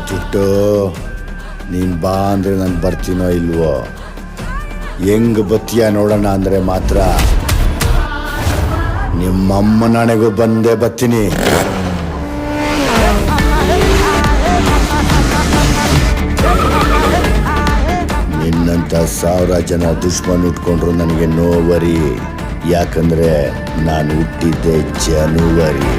ಜುಟ್ಟು ನೀನು ಬಾ ಅಂದರೆ ನಾನು ಬರ್ತೀನೋ ಇಲ್ವೋ, ಹೆಂಗೆ ಬತ್ತೀಯ ನೋಡೋಣ ಅಂದರೆ ಮಾತ್ರ ನಿಮ್ಮಮ್ಮ ನನಗೂ ಬಂದೇ ಬರ್ತೀನಿ. ನಿನ್ನಂಥ 1000 ಜನ ದುಶ್ಮನ್ ಉಟ್ಕೊಂಡ್ರು ನನಗೆ ನೋವರಿ, ಯಾಕಂದ್ರೆ ನಾನು ಹುಟ್ಟಿದ್ದೆ ಜನವರಿ.